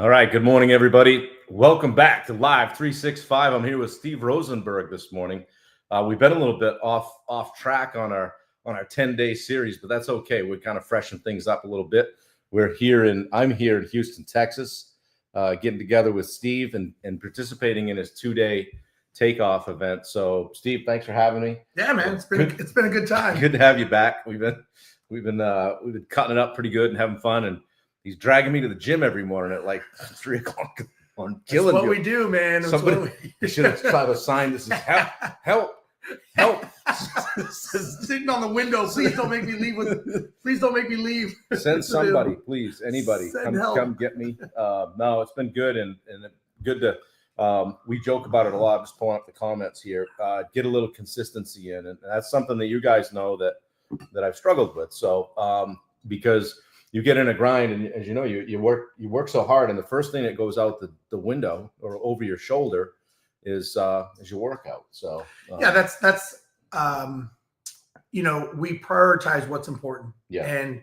All right. Good morning, everybody. Welcome back to Live 365. I'm here with Steve Rozenberg this morning. We've been a little bit off track on our 10-day series, but that's okay. We're kind of freshen things up a little bit. I'm here in Houston, Texas, getting together with Steve and participating in his 2-day takeoff event. So, Steve, thanks for having me. Yeah, man, it's been a good time. Good to have you back. We've been cutting it up pretty good and having fun, and he's dragging me to the gym every morning at like 3 o'clock in the morning. That's what we do, man. Somebody should have tried to sign this as help. Sitting on the window. Please don't make me leave. Please don't make me leave. Send somebody, please. Anybody, help. Come get me. No, it's been good and good to. We joke about it a lot. Just pulling up the comments here. Get a little consistency in, and that's something that you guys know that I've struggled with. So because you get in a grind, and as you know, you work so hard, and the first thing that goes out the window or over your shoulder is your workout. So yeah, that's we prioritize what's important. Yeah, and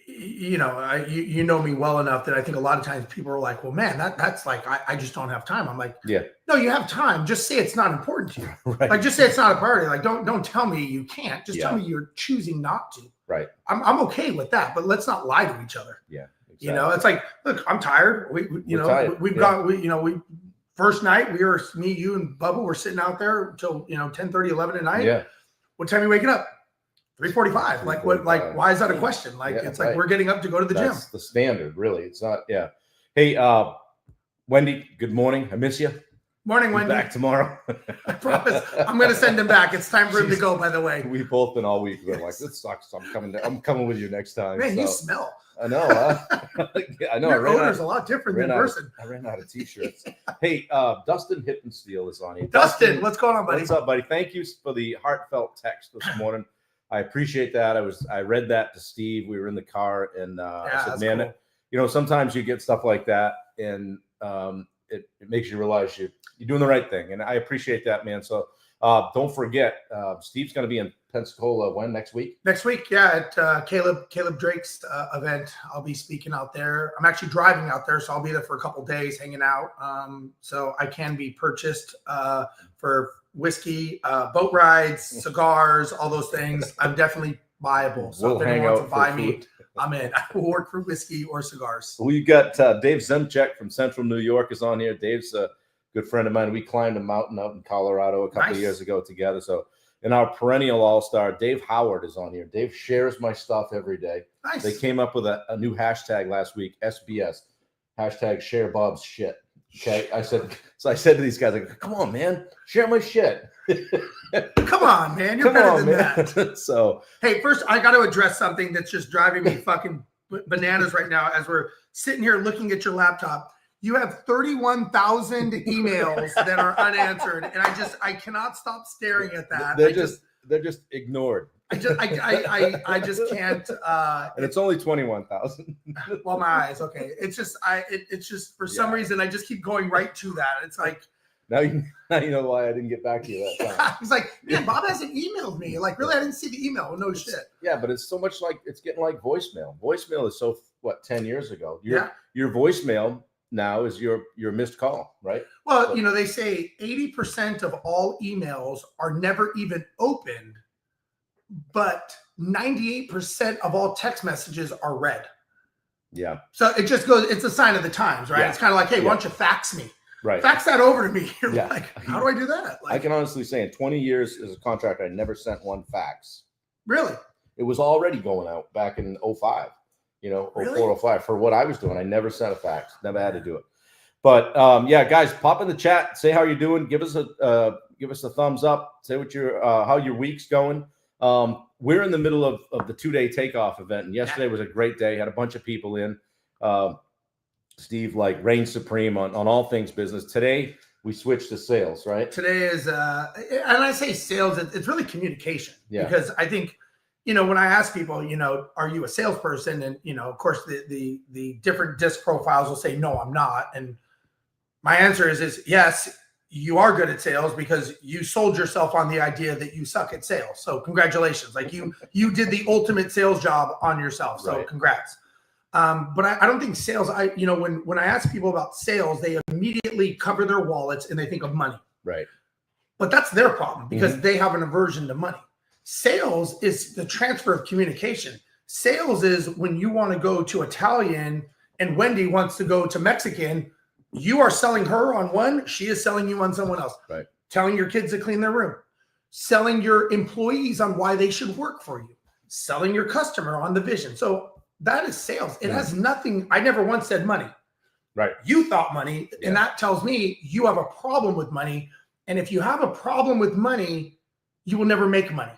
you know me well enough that I think a lot of times people are like, well, man, that's like I just don't have time. I'm like, yeah, no, you have time. Just say it's not important to you. Right. Like, just say it's not a priority. Like, don't tell me you can't. Just tell me you're choosing not to. Right. I'm okay with that, but let's not lie to each other. Yeah. Exactly. You know, it's like, look, I'm tired. We've first night me, you, and Bubba were sitting out there until 10:30, 11 at night. Yeah. What time are you waking up? 3:45. Like what? Like, why is that a question? Like, it's like we're getting up to go to the gym. That's the standard, really. It's not. Yeah. Hey, Wendy. Good morning. I miss you. Morning, Wendy. Back tomorrow. I promise. I'm going to send him back. It's time for him to go, by the way. We've both been all week. We're like, this sucks. I'm coming with you next time. Man, you smell. I know. I know. Your odor's a lot different than person. I ran out of t-shirts. Hey, Dustin Hippensteel is on here. Dustin, what's going on, buddy? What's up, buddy? Thank you for the heartfelt text this morning. I appreciate that. I read that to Steve. We were in the car, and I said, man, cool. Sometimes you get stuff like that, and it makes you realize you're doing the right thing, and I appreciate that, man. So don't forget, Steve's going to be in Pensacola when next week? Next week, yeah, at Caleb Drake's event. I'll be speaking out there. I'm actually driving out there, so I'll be there for a couple days hanging out. So I can be purchased for whiskey, boat rides, cigars, all those things. I'm definitely buyable. So if anyone wants to buy me, I'm in. I will work for whiskey or cigars. We got Dave Zemchek from Central New York is on here. Dave's a good friend of mine. We climbed a mountain out in Colorado a couple of years ago together. So, and our perennial all-star, Dave Howard, is on here. Dave shares my stuff every day. Nice. They came up with a new hashtag last week, SBS, hashtag share Bob's shit. Okay. I said to these guys, like, come on, man, share my shit. Come on, man. You're better than that. So, hey, first I got to address something that's just driving me fucking bananas right now as we're sitting here looking at your laptop. You have 31,000 emails that are unanswered, and I cannot stop staring at that. They're just ignored. I just can't. And it's only 21,000. Well, my eyes. Okay, it's just for some reason I just keep going right to that. It's like now you know why I didn't get back to you that time. He's like, man, Bob hasn't emailed me. Like, really, I didn't see the email. No shit. Yeah, but it's so much like it's getting like voicemail. Voicemail is 10 years ago. Your voicemail now is your missed call, right? Well, they say 80% of all emails are never even opened, but 98% of all text messages are read. Yeah. So it just goes, it's a sign of the times, right? Yeah. It's kind of like, hey, why don't you fax me? Right. Fax that over to me. You're like, how do I do that? Like, I can honestly say in 20 years as a contractor, I never sent one fax. Really? It was already going out back in 05, really? 04, 05. For what I was doing, I never sent a fax. Never had to do it. But guys, pop in the chat. Say how you're doing. Give us a thumbs up. Say what how your week's going. We're in the middle of the 2-day takeoff event, and yesterday was a great day. Had a bunch of people in. Steve reigns supreme on all things business. Today we switched to sales, right? Today is and I say sales, it's really communication. Yeah. Because I think when I ask people, are you a salesperson? And of course the different disc profiles will say, no, I'm not. And my answer is yes, you are good at sales because you sold yourself on the idea that you suck at sales. So congratulations. Like you did the ultimate sales job on yourself. So congrats. But I don't think sales, when I ask people about sales, they immediately cover their wallets and they think of money. Right. But that's their problem because they have an aversion to money. Sales is the transfer of communication. Sales is when you want to go to Italian and Wendy wants to go to Mexican, you are selling her on one, she is selling you on someone else. Right. Telling your kids to clean their room, selling your employees on why they should work for you, selling your customer on the vision. So that is sales. It has nothing. I never once said money. Right. You thought money, and that tells me you have a problem with money. And if you have a problem with money, you will never make money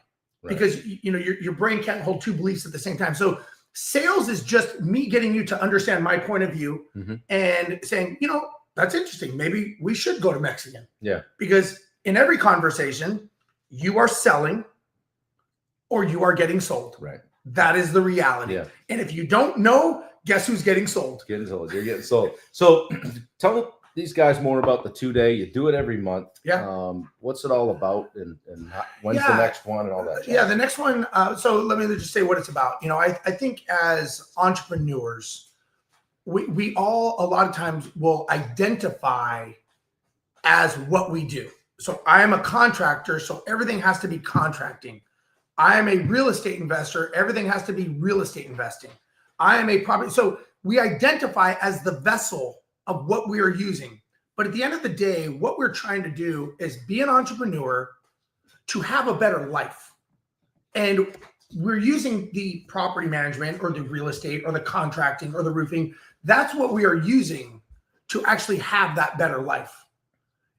because your brain can't hold two beliefs at the same time. So sales is just me getting you to understand my point of view and saying, that's interesting. Maybe we should go to Mexican. Yeah. Because in every conversation, you are selling or you are getting sold. Right. That is the reality. Yeah. And if you don't know, guess who's getting sold? Getting sold. You're getting sold. So tell these guys more about the 2-day. You do it every month. Yeah. What's it all about, and when's the next one and all that? Yeah, the next one. So let me just say what it's about. I think as entrepreneurs, we all a lot of times will identify as what we do. So I am a contractor, so everything has to be contracting. I am a real estate investor. Everything has to be real estate investing. I am a property. So we identify as the vessel of what we are using. But at the end of the day, what we're trying to do is be an entrepreneur to have a better life. And we're using the property management or the real estate or the contracting or the roofing. That's what we are using to actually have that better life.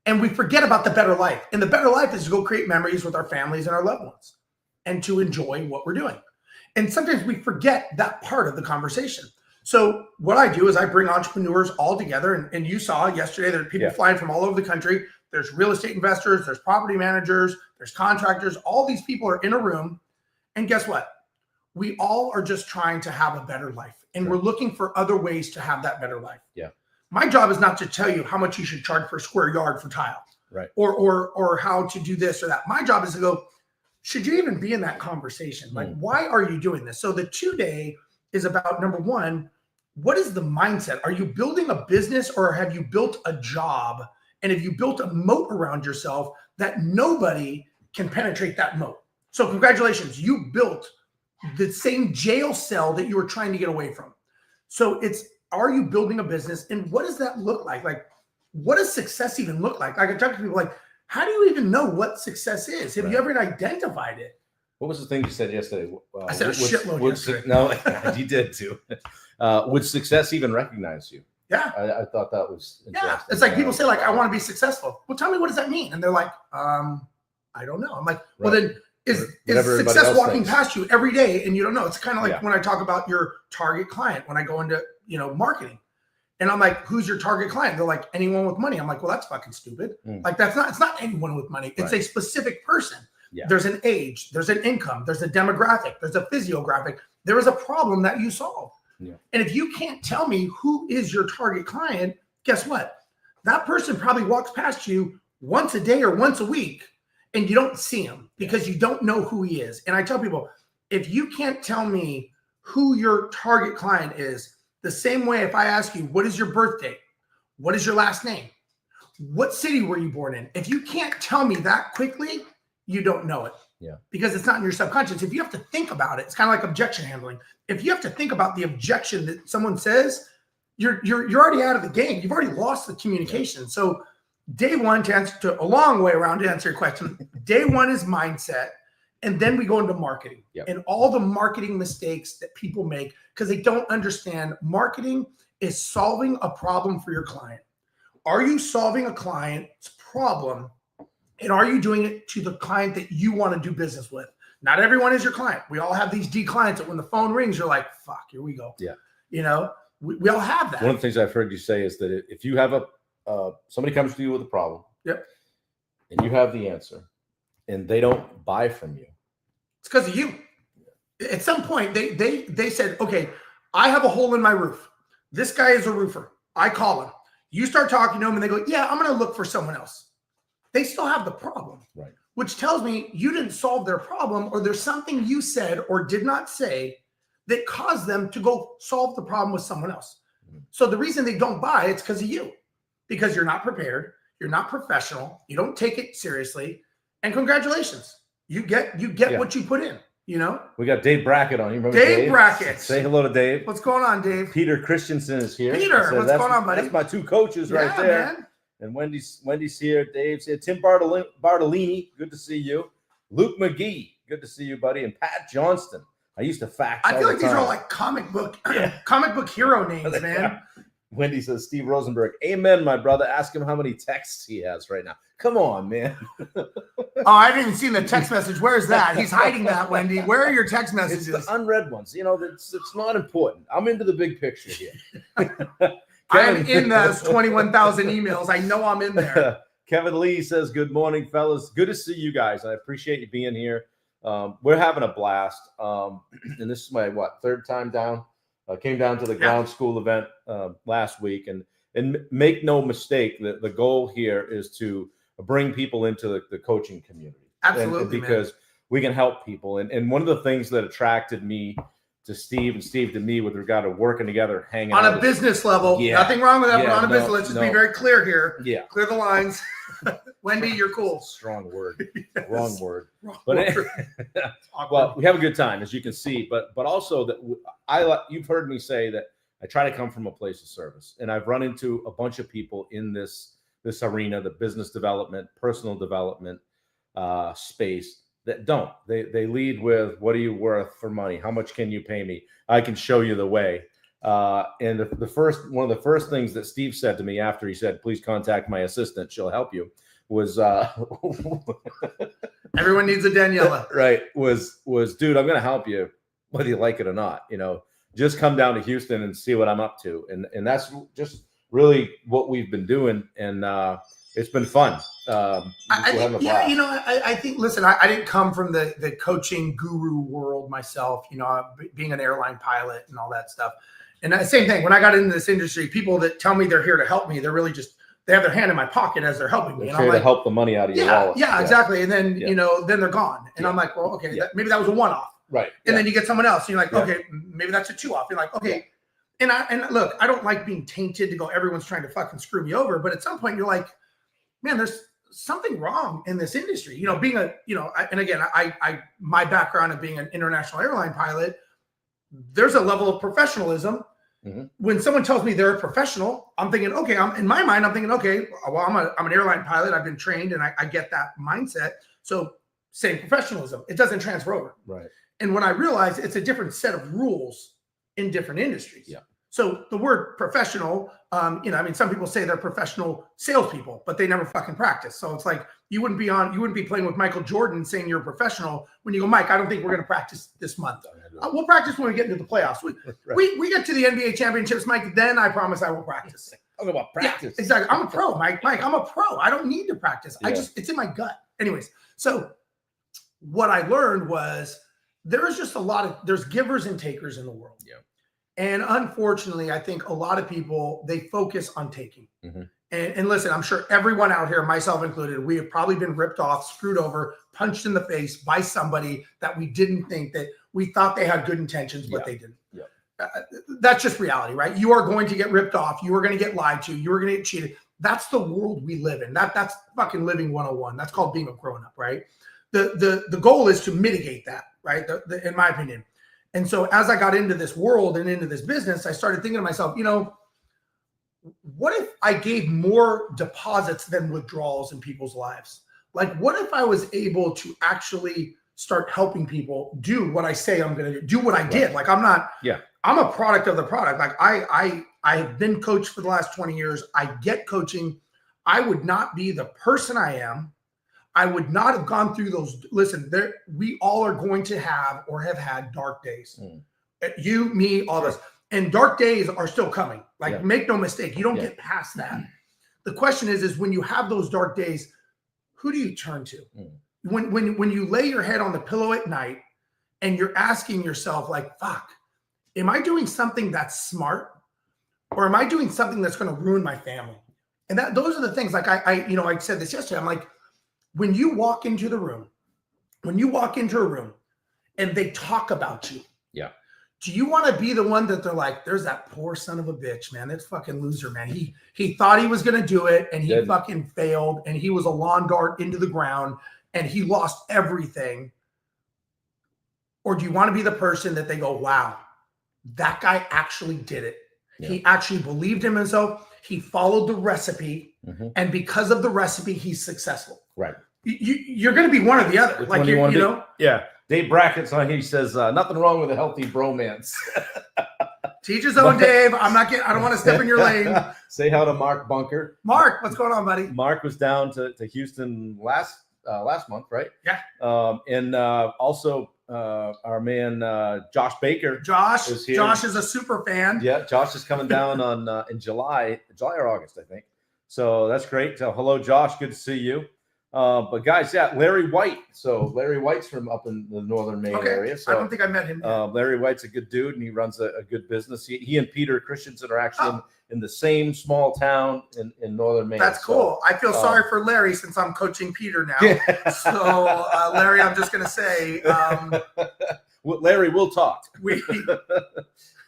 And we forget about the better life. And the better life is to go create memories with our families and our loved ones and to enjoy what we're doing. And sometimes we forget that part of the conversation. So what I do is I bring entrepreneurs all together. And you saw yesterday, there are people flying from all over the country. There's real estate investors, there's property managers, there's contractors. All these people are in a room. And guess what? We all are just trying to have a better life. And we're looking for other ways to have that better life. Yeah. My job is not to tell you how much you should charge per square yard for tile. Right. Or how to do this or that. My job is to go, should you even be in that conversation? Like, why are you doing this? So the 2-day is about, number one, what is the mindset? Are you building a business or have you built a job? And have you built a moat around yourself that nobody can penetrate that moat? So congratulations, you built the same jail cell that you were trying to get away from. So are you building a business? And what does that look like? Like, what does success even look like? I can talk to people like, how do you even know what success is? Have you ever identified it? What was the thing you said yesterday? I said a shitload yesterday. No, you did too. Would success even recognize you? Yeah. I thought that was interesting. Yeah. It's like people say, like, I want to be successful. Well, tell me, what does that mean? And they're like, I don't know. I'm like, well, then is success walking past you every day and you don't know? It's kind of like when I talk about your target client, when I go into, marketing. And I'm like, who's your target client? They're like, anyone with money. I'm like, well, that's fucking stupid. Like, it's not anyone with money. It's a specific person. Yeah. There's an age, there's an income, there's a demographic, there's a physiographic. There is a problem that you solve. Yeah. And if you can't tell me who is your target client, guess what? That person probably walks past you once a day or once a week and you don't see him because you don't know who he is. And I tell people, if you can't tell me who your target client is, the same way if I ask you, what is your birthday? What is your last name? What city were you born in? If you can't tell me that quickly, you don't know it. Yeah. Because it's not in your subconscious. If you have to think about it, it's kind of like objection handling. If you have to think about the objection that someone says, you're already out of the game. You've already lost the communication. Yeah. So day one, to a long way around to answer your question, day one is mindset. And then we go into marketing and all the marketing mistakes that people make because they don't understand marketing is solving a problem for your client. Are you solving a client's problem? And are you doing it to the client that you want to do business with? Not everyone is your client. We all have these D clients that when the phone rings, you're like, fuck, here we go. Yeah. We all have that. One of the things I've heard you say is that if you have somebody comes to you with a problem and you have the answer and they don't buy from you, it's because of you. At some point, they said, okay, I have a hole in my roof. This guy is a roofer. I call him. You start talking to him and they go, yeah, I'm going to look for someone else. They still have the problem, right? Which tells me you didn't solve their problem or there's something you said or did not say that cause them to go solve the problem with someone else. So the reason they don't buy, it's because of you, because you're not prepared, you're not professional, you don't take it seriously, and congratulations, you get what you put in. You know, we got Dave Brackett on. You remember Dave Brackett? Say hello to Dave. What's going on, Dave? Peter Christensen is here. Peter, what's going on, buddy? That's my two coaches right there. Man. And Wendy's here. Dave's here. Tim Bartolini, good to see you. Luke McGee, good to see you, buddy. And Pat Johnston. I used to fax. I feel like these are all like comic book hero names, man. Wendy says, Steve Rozenberg, amen, my brother. Ask him how many texts he has right now. Come on, man. Oh, I haven't even seen the text message. Where's that? He's hiding that, Wendy. Where are your text messages? It's the unread ones. You know, it's not important. I'm into the big picture here. I'm in those 21,000 emails. I know I'm in there. Kevin Lee says, good morning, fellas. Good to see you guys. I appreciate you being here. We're having a blast. And this is my, third time down. Came down to the ground school event last week. And make no mistake, that the goal here is to bring people into the coaching community. Absolutely, and because we can help people. And one of the things that attracted me to Steve and Steve to me with regard to working together, hanging on out a business level. Yeah. Nothing wrong with that, but on a No, business, let's just be very clear here. Yeah. Clear the lines. You're cool. Strong word. Yes. Wrong word. Wrong But word. well, we have a good time, as you can see. But also that you've heard me say that I try to come from a place of service, and I've run into a bunch of people in this arena, the business development, personal development space, that don't. They lead with, what are you worth for money? How much can you pay me? I can show you the way. And one of the first things that Steve said to me after he said, please contact my assistant, she'll help you, was everyone needs a Daniela. Right. Was dude, I'm gonna help you whether you like it or not. You know, just come down to Houston and see what I'm up to. And that's just really what we've been doing. And it's been fun. I think, listen, I didn't come from the coaching guru world myself, being an airline pilot and all that stuff. And the same thing, when I got into this industry, people that tell me they're here to help me, they're really just, they have their hand in my pocket as they're helping me. They're and here I'm like, to help the money out of your wallet. Yeah, exactly. And then, then they're gone. And I'm like, well, okay, maybe that was a one-off. Right. And then you get someone else and you're like, okay, maybe that's a two-off. You're like, okay. And look, I don't like being tainted to go, everyone's trying to fucking screw me over. But at some point you're like, man, there's something wrong in this industry. Being and again, my background of being an international airline pilot, there's a level of professionalism. Mm-hmm. When someone tells me they're a professional, I'm thinking, okay, in my mind, I'm thinking, okay, well, I'm an airline pilot. I've been trained and I get that mindset. So same professionalism. It doesn't transfer over. Right. And when I realized it's a different set of rules in different industries. Yeah. So the word professional, some people say they're professional salespeople, but they never fucking practice. So it's like, you wouldn't be playing with Michael Jordan saying you're a professional when you go, Mike, I don't think we're going to practice this month. We'll practice when we get into the playoffs. We get to the NBA championships, Mike, then I promise I will practice. Talking about practice. Yeah, exactly. I'm a pro, Mike, I'm a pro. I don't need to practice. Yeah. It's in my gut. Anyways, so what I learned was there is just there's givers and takers in the world. Yeah. And unfortunately, I think a lot of people, they focus on taking. Mm-hmm. And listen, I'm sure everyone out here, myself included, we have probably been ripped off, screwed over, punched in the face by somebody that we didn't think that we thought they had good intentions, but they didn't. Yeah. That's just reality, right? You are going to get ripped off. You are going to get lied to. You are going to get cheated. That's the world we live in. That's fucking living 101. That's called being a grown-up, right? The goal is to mitigate that, right? In my opinion. And so as I got into this world and into this business, I started thinking to myself, what if I gave more deposits than withdrawals in people's lives? Like, what if I was able to actually start helping people do what I say I'm going to do what I did? Like, I'm a product of the product. Like I have been coached for the last 20 years. I get coaching. I would not be the person I am. I would not have gone through those. Listen, we all are going to have or have had dark days. You, me, all this. And dark days are still coming. Like, make no mistake. You don't get past that. The question is when you have those dark days, who do you turn to? When you lay your head on the pillow at night and you're asking yourself, like, fuck, am I doing something that's smart? Or am I doing something that's going to ruin my family? And those are the things. Like I said this yesterday. I'm like, when you walk into a room and they talk about you, do you want to be the one that they're like, there's that poor son of a bitch, man. That's fucking loser, man. He thought he was going to do it and he fucking failed and he was a lawn dart into the ground and he lost everything? Or do you want to be the person that they go, wow, that guy actually did it. Yeah. He actually believed in himself. He followed the recipe. And because of the recipe, he's successful. Right. You're going to be one or the other. Like, you know? Yeah. Dave Brackett's on here. He says, nothing wrong with a healthy bromance. Teach his own, Dave. I don't want to step in your lane. Say hi to Mark Bunker. Mark, what's going on, buddy? Mark was down to Houston last month, right? Yeah. And also our man Josh Baker. Josh is here. Josh is a super fan. Yeah, Josh is coming down on in July or August, I think. So that's great. So hello, Josh. Good to see you. But guys, yeah, Larry White. So Larry White's from up in the northern Maine area. So I don't think I met him yet. Larry White's a good dude, and he runs a good business. He and Peter Christensen are actually in the same small town in northern Maine. That's cool. I feel sorry for Larry since I'm coaching Peter now. Yeah. So Larry, I'm just going to say, Larry, we'll talk.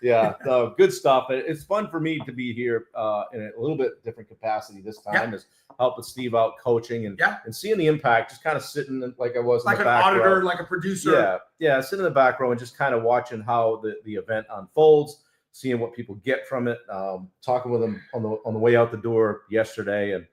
Yeah, good stuff. It's fun for me to be here in a little bit different capacity this time, is helping Steve out coaching and seeing the impact, just kind of sitting like I was like in the an back auditor, row. like a producer. Yeah, sitting in the back row and just kind of watching how the event unfolds, seeing what people get from it, talking with them on the way out the door yesterday, and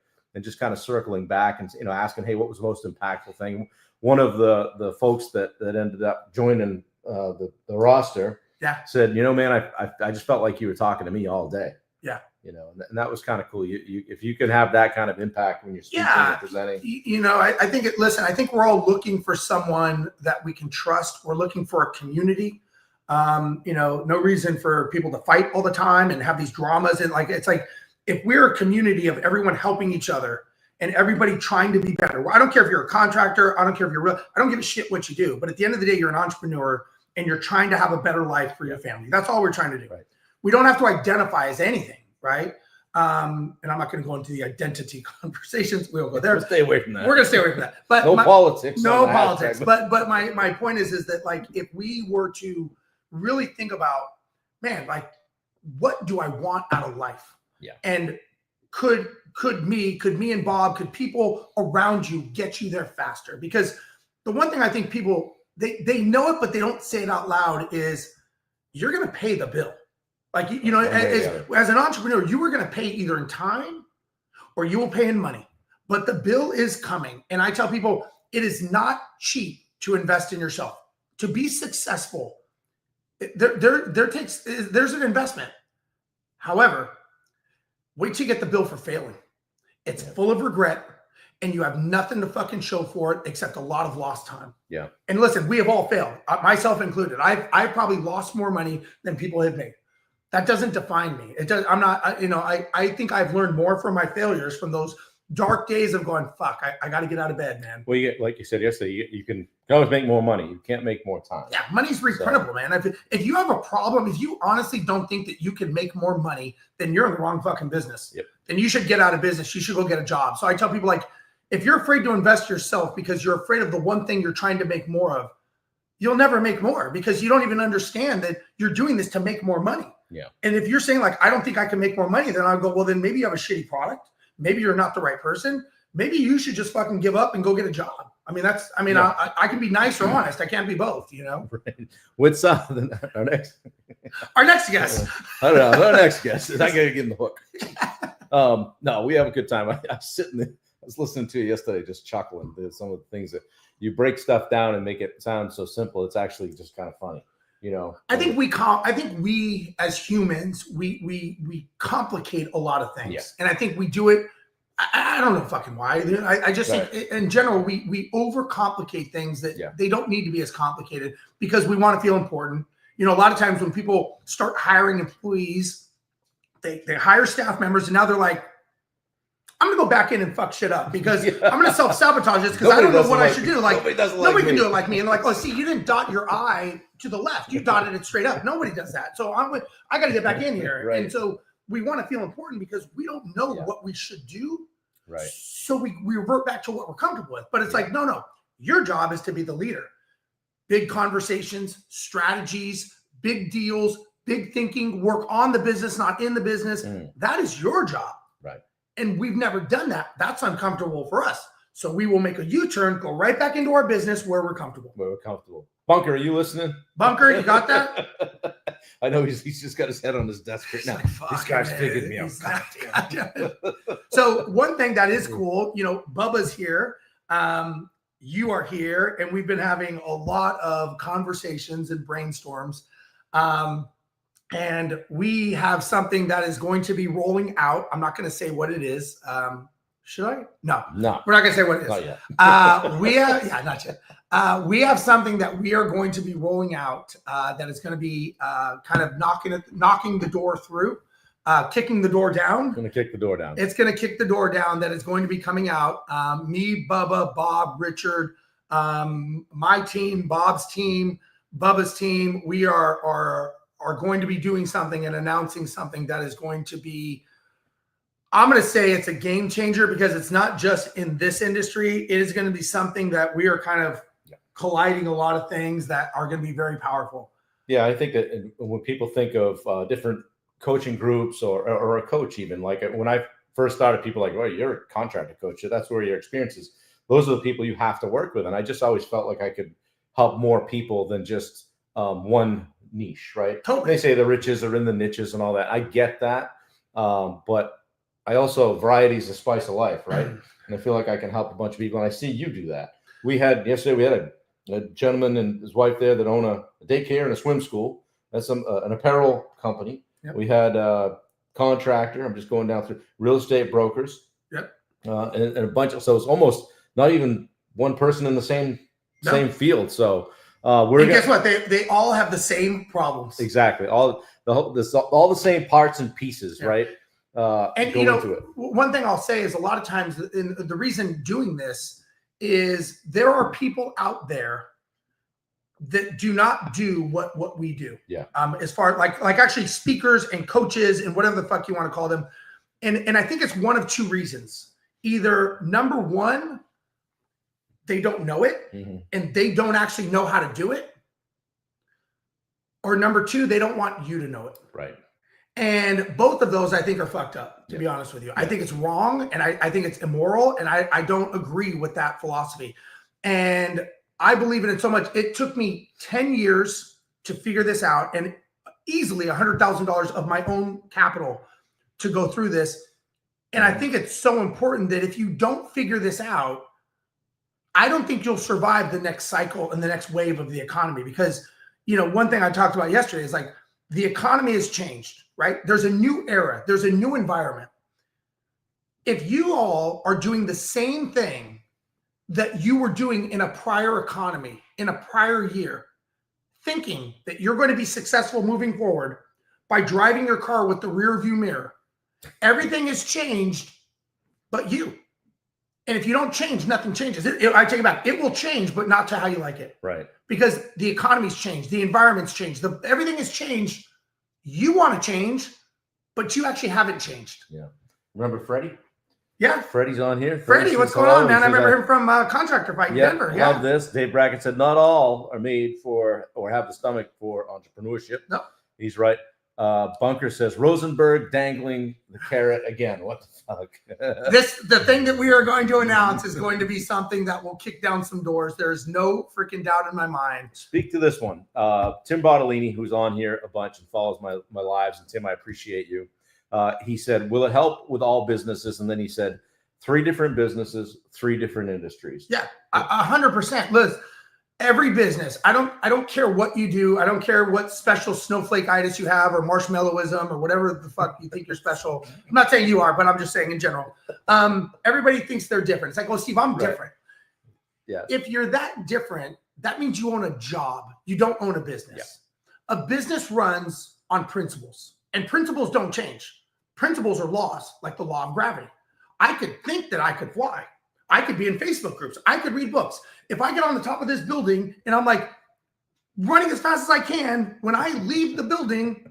just kind of circling back and asking, hey, what was the most impactful thing? One of the folks that ended up joining the roster. Yeah. Said, man, I just felt like you were talking to me all day. Yeah. And that was kind of cool. You if you can have that kind of impact when you're speaking and presenting. I think I think we're all looking for someone that we can trust. We're looking for a community. No reason for people to fight all the time and have these dramas. And it's like if we're a community of everyone helping each other and everybody trying to be better. I don't care if you're a contractor. I don't care if you're real. I don't give a shit what you do. But at the end of the day, you're an entrepreneur. And you're trying to have a better life for your family. That's all we're trying to do. Right. We don't have to identify as anything, right? And I'm not going to go into the identity conversations. We'll go there. We'll stay away from that. We're going to stay away from that. But no politics. No politics. But my point is that if we were to really think about, man, what do I want out of life? Yeah. And could me and Bob, could people around you get you there faster? Because the one thing I think people they know it, but they don't say it out loud is you're going to pay the bill. As an entrepreneur, you are going to pay either in time or you will pay in money, but the bill is coming. And I tell people it is not cheap to invest in yourself. To be successful, there's an investment. However, wait till you get the bill for failing. It's full of regret. And you have nothing to fucking show for it except a lot of lost time. Yeah. And listen, we have all failed, myself included. I've probably lost more money than people have made. That doesn't define me. It does. I'm not. I think I've learned more from my failures, from those dark days of going, fuck, I got to get out of bed, man. Well, like you said yesterday, you can always make more money. You can't make more time. Yeah, money's reprintable, man. If you have a problem, if you honestly don't think that you can make more money, then you're in the wrong fucking business. Yep. Then you should get out of business. You should go get a job. So I tell people if you're afraid to invest yourself because you're afraid of the one thing you're trying to make more of, you'll never make more because you don't even understand that you're doing this to make more money. Yeah. And if you're saying I don't think I can make more money, then I'll go, well, then maybe you have a shitty product. Maybe you're not the right person. Maybe you should just fucking give up and go get a job. I can be nice or honest. I can't be both, Right. What's our next? Our next guest. I don't know. Our next guest is I gotta get in the hook. No, we have a good time. I was listening to you yesterday, just chuckling. There's some of the things that you break stuff down and make it sound so simple. It's actually just kind of funny, I think we as humans, we complicate a lot of things, yeah. And I think we do it. I don't know fucking why. I just think in general we overcomplicate things that they don't need to be as complicated because we want to feel important. A lot of times when people start hiring employees, they hire staff members, and now they're like, I'm going to go back in and fuck shit up because I'm going to self-sabotage this because I don't know what I should do. Nobody can do it like me. And see, you didn't dot your I to the left. You dotted it straight up. Nobody does that. So I got to get back in here. Right. And so we want to feel important because we don't know what we should do. Right. So we revert back to what we're comfortable with. But it's no. Your job is to be the leader. Big conversations, strategies, big deals, big thinking, work on the business, not in the business. That is your job. Right. And we've never done that. That's uncomfortable for us. So we will make a U-turn, go right back into our business where we're comfortable. Bunker, are you listening? Bunker, you got that? I know he's just got his head on his desk right now. Like, this guy's figured me out. So one thing that is cool, Bubba's here. You are here, and we've been having a lot of conversations and brainstorms. And we have something that is going to be rolling out. I'm not going to say what it is. Should I? No, we're not going to say what it is. Not yet. Not yet. We have something that we are going to be rolling out that is going to be kind of knocking the door through, kicking the door down. Going to kick the door down. It's going to kick the door down. That is going to be coming out. Me, Bubba, Bob, Richard, my team, Bob's team, Bubba's team. We are going to be doing something and announcing something that is going to be, I'm going to say it's a game changer, because it's not just in this industry. It is going to be something that we are kind of colliding a lot of things that are going to be very powerful. Yeah, I think that when people think of different coaching groups or a coach, even like when I first started, people were like, well, you're a contractor coach. That's where your experience is. Those are the people you have to work with. And I just always felt like I could help more people than just one niche, right? Totally. They say the riches are in the niches and all that. I get that. But I also, variety is the spice of life, right? And I feel like I can help a bunch of people. And I see you do that. Yesterday we had a gentleman and his wife there that own a daycare and a swim school. That's an apparel company. Yep. We had a contractor. I'm just going down through real estate brokers. Yep. And a bunch of, so it's almost not even one person in the same field. So guess what? They all have the same problems. Exactly. All the same parts and pieces, right? And one thing I'll say is a lot of times the reason doing this is there are people out there that do not do what we do. Yeah. As far like actually speakers and coaches and whatever the fuck you want to call them. And I think it's one of two reasons. Either number one, they don't know it and they don't actually know how to do it. Or number two, they don't want you to know it. Right. And both of those, I think, are fucked up, to be honest with you. I think it's wrong, and I think it's immoral, and I don't agree with that philosophy. And I believe in it so much. It took me 10 years to figure this out, and easily $100,000 of my own capital to go through this. And I think it's so important that if you don't figure this out, I don't think you'll survive the next cycle and the next wave of the economy. Because, one thing I talked about yesterday is like the economy has changed, right? There's a new era. There's a new environment. If you all are doing the same thing that you were doing in a prior economy, in a prior year, thinking that you're going to be successful moving forward by driving your car with the rear view mirror, everything has changed but you. And if you don't change, nothing changes. I take it back. It will change, but not to how you like it. Right. Because the economy's changed. The environment's changed. Everything has changed. You want to change, but you actually haven't changed. Yeah. Remember Freddie? Yeah. Freddie's on here. Freddie, what's going on, man? I remember him from Contractor Fight in Denver. Yeah. Love this. Dave Brackett said, not all are made for or have the stomach for entrepreneurship. No. He's right. Bunker says Rozenberg dangling the carrot again. What the fuck? The thing that we are going to announce is going to be something that will kick down some doors. There's no freaking doubt in my mind. Speak to this one. Tim Bottolini, who's on here a bunch and follows my lives. And Tim, I appreciate you. He said, will it help with all businesses? And then he said, 3 different businesses, 3 different industries. Yeah, 100%. Liz, every business, I don't care what you do. I don't care what special snowflake-itis you have or marshmallowism or whatever the fuck you think you're special. I'm not saying you are, but I'm just saying in general. Everybody thinks they're different. It's like, well, Steve, I'm different. Yeah. If you're that different, that means you own a job. You don't own a business. Yeah. A business runs on principles, and principles don't change. Principles are laws, like the law of gravity. I could think that I could fly. I could be in Facebook groups. I could read books. If I get on the top of this building and I'm like running as fast as I can, when I leave the building,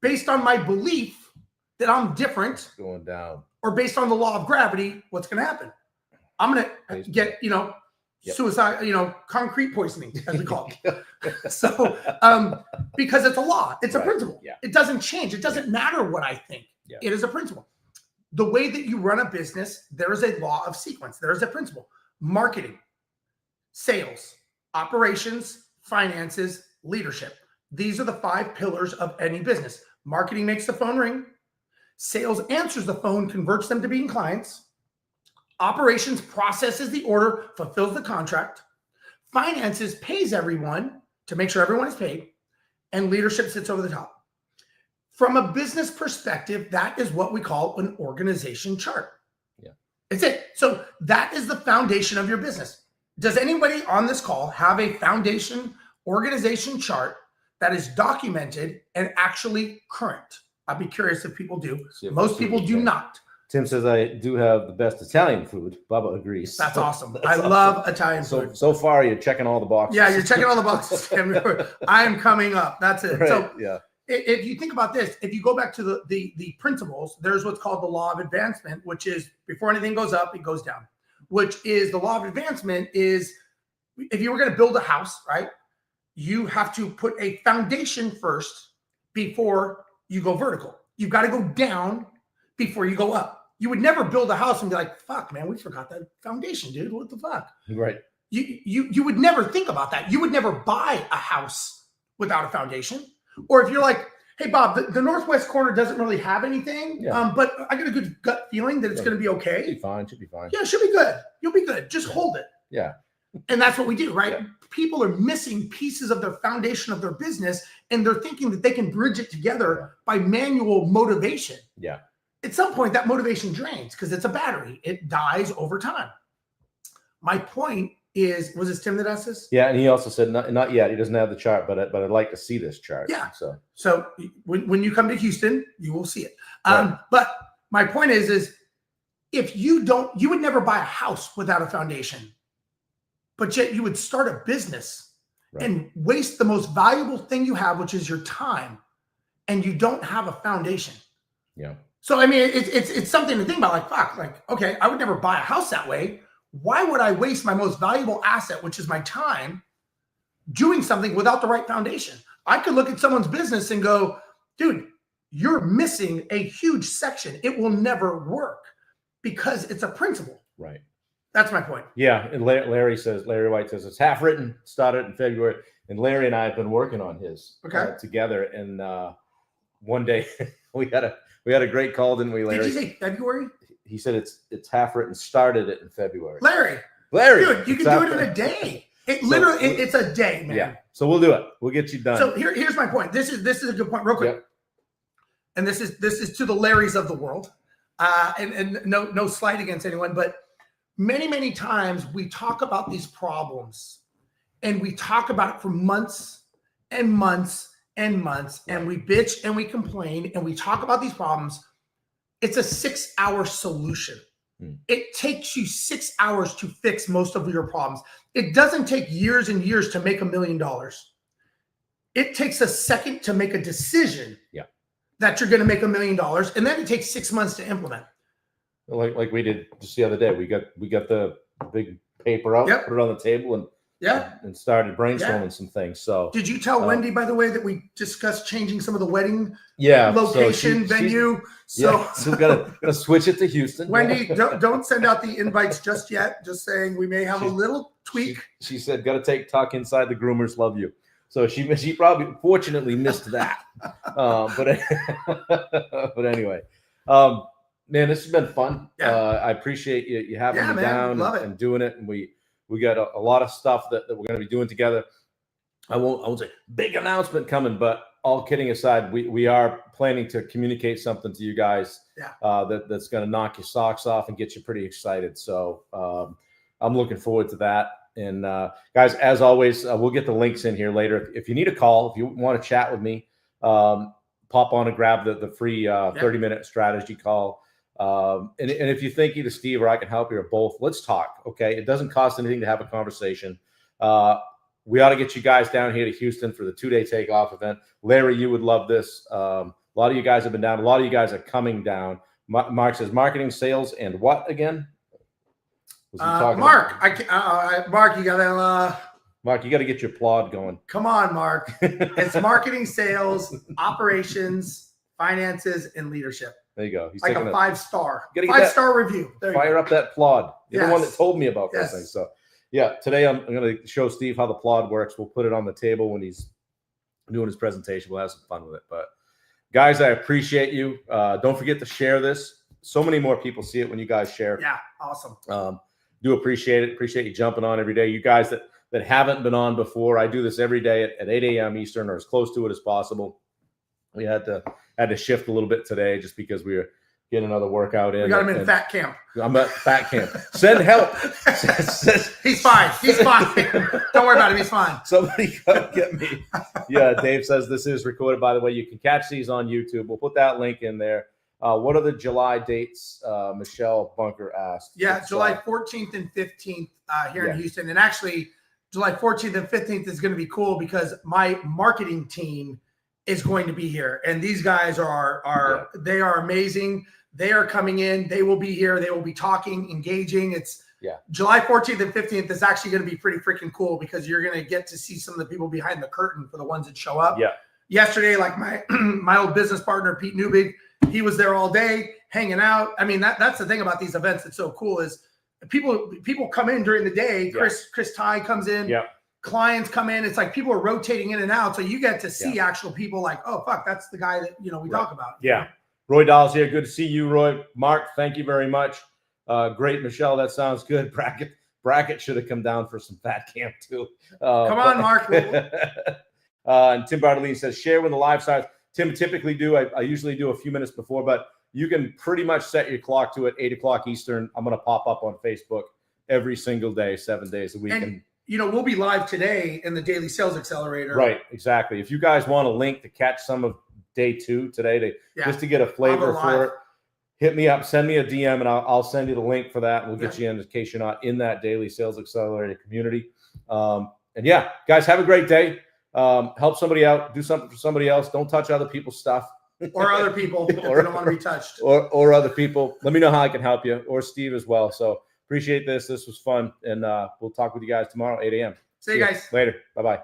based on my belief that I'm different, going down, or based on the law of gravity, what's going to happen? I'm going to get, suicide, concrete poisoning, as we call it. So, because it's a law, it's a principle. Yeah. It doesn't change. It doesn't matter what I think. Yeah. It is a principle. The way that you run a business, there is a law of sequence. There is a principle. Marketing, sales, operations, finances, leadership. These are the 5 pillars of any business. Marketing makes the phone ring. Sales answers the phone, converts them to being clients. Operations processes the order, fulfills the contract. Finances pays everyone to make sure everyone is paid. And leadership sits over the top. From a business perspective, that is what we call an organization chart. Yeah. It's it. So that is the foundation of your business. Does anybody on this call have a foundation organization chart that is documented and actually current? I'd be curious if people do. Most people do not. Tim says, I do have the best Italian food. Bubba agrees. That's awesome. That's I love Italian food. So far, you're checking all the boxes. Yeah, you're checking all the boxes. I am coming up. That's it. Right. So yeah. If you think about this, if you go back to the principles, there's what's called the law of advancement, which is before anything goes up, it goes down. Which is the law of advancement is if you were going to build a house, right? You have to put a foundation first before you go vertical. You've got to go down before you go up. You would never build a house and be like, fuck, man, we forgot that foundation, dude. What the fuck? Right. You would never think about that. You would never buy a house without a foundation. Or if you're like, hey, Bob, the northwest corner doesn't really have anything, but I got a good gut feeling that it's going to be okay. Should be fine. Should be fine. Yeah, it should be good. You'll be good. Just hold it. Yeah. And that's what we do, right? Yeah. People are missing pieces of their foundation of their business, and they're thinking that they can bridge it together by manual motivation. Yeah. At some point, that motivation drains because it's a battery. It dies over time. My point is, was this Tim that asked this? Yeah, and he also said not yet. He doesn't have the chart, but I'd like to see this chart. Yeah. So when you come to Houston, you will see it. Right. But my point is if you would never buy a house without a foundation, but yet you would start a business and waste the most valuable thing you have, which is your time, and you don't have a foundation. Yeah. So, I mean, it's something to think about, like, fuck, like, okay, I would never buy a house that way. Why would I waste my most valuable asset, which is my time, doing something without the right foundation? I could look at someone's business and go, dude, you're missing a huge section. It will never work because it's a principle. Right. That's my point. Yeah. And Larry White says it's half written, started in February. And Larry and I have been working on his together. And one day we had a great call, didn't we, Larry? Did you say February? He said it's half written, started it in February. Larry, dude, you can do it in a day. It's a day, man. Yeah. So we'll do it. We'll get you done. So here's my point. This is a good point, real quick. Yep. And this is to the Larrys of the world. And no slight against anyone, but many times we talk about these problems and we talk about it for months and months and months, and we bitch and we complain and we talk about these problems. It's a 6-hour solution. It takes you 6 hours to fix most of your problems. It doesn't take years and years to make $1 million. It takes a second to make a decision that you're going to make $1 million, and then it takes 6 months to implement. Like we did just the other day. We got the big paper out, put it on the table, and started brainstorming some things. So did you tell Wendy, by the way, that we discussed changing some of the wedding location, venue? So we're gonna switch it to Houston. Wendy, don't send out the invites just yet. Just saying we may have a little tweak. She said, "Got to talk inside the groomers. Love you." So she probably fortunately missed that. But anyway, man, this has been fun. I appreciate you having me down and doing it, and we got a lot of stuff that we're going to be doing together. I won't say big announcement coming, but all kidding aside, we are planning to communicate something to you guys that's going to knock your socks off and get you pretty excited. So I'm looking forward to that. And guys, as always, we'll get the links in here later. If you need a call, if you want to chat with me, pop on and grab the free 30-minute strategy call. And if you think either Steve or I can help you or both, let's talk. Okay. It doesn't cost anything to have a conversation. We ought to get you guys down here to Houston for the 2-day takeoff event. Larry, you would love this. A lot of you guys have been down. A lot of you guys are coming down. Mark says marketing, sales, and what again? Was he talking Mark, about- Mark, you gotta Mark, you got to get your plod going. come on, Mark. It's marketing, sales, operations, finances, and leadership. There you go. He's Like taking a 5-star. Gotta get that- 5-star review. There you fire go. up that plod. You're the one that Yes. told me about those Yes. things. So yeah, today I'm going to show Steve how the plod works. We'll put it on the table when he's doing his presentation. We'll have some fun with it. But guys, I appreciate you. Don't forget to share this. So many more people see it when you guys share. Yeah, awesome. Do appreciate it. Appreciate you jumping on every day. You guys that haven't been on before, I do this every day at 8 a.m. Eastern or as close to it as possible. We had to shift a little bit today just because we were getting another workout in. We got him in fat camp. I'm at fat camp. Send help. He's fine. He's fine. Don't worry about him. He's fine. Somebody come get me. Yeah, Dave says this is recorded. By the way, you can catch these on YouTube. We'll put that link in there. What are the July dates? Michelle Bunker asked. Yeah, July 14th and 15th here in Houston. And actually, July 14th and 15th is going to be cool because my marketing team is going to be here. And these guys they are amazing. They are coming in. They will be here. They will be talking, engaging. It's July 14th and 15th is actually going to be pretty freaking cool because you're going to get to see some of the people behind the curtain for the ones that show up. Yeah. Yesterday, like my old business partner, Pete Newbig, he was there all day hanging out. I mean, that's the thing about these events that's so cool is people come in during the day. Chris Ty comes in. Yeah. Clients come in. It's like people are rotating in and out. So you get to see actual people like, oh, fuck, that's the guy that, we talk about. Yeah. Roy Dahl's here. Good to see you, Roy. Mark, thank you very much. Great, Michelle. That sounds good. Bracket should have come down for some fat camp too. Come on, Mark. And Tim Bartolini says, share when the live starts. Tim, typically I usually do a few minutes before, but you can pretty much set your clock to it 8 o'clock Eastern. I'm going to pop up on Facebook every single day, 7 days a week. And we'll be live today in the Daily Sales Accelerator. Right, exactly. If you guys want a link to catch some of day 2 today, just to get a flavor for it, hit me up, send me a DM, and I'll send you the link for that. We'll get you in case you're not in that Daily Sales Accelerator community. And yeah, guys, have a great day. Help somebody out, do something for somebody else. Don't touch other people's stuff. Or other people if they don't want to be touched. Or other people. Let me know how I can help you, or Steve as well. So appreciate this. This was fun. And we'll talk with you guys tomorrow, 8 a.m. See you guys. Later. Bye-bye.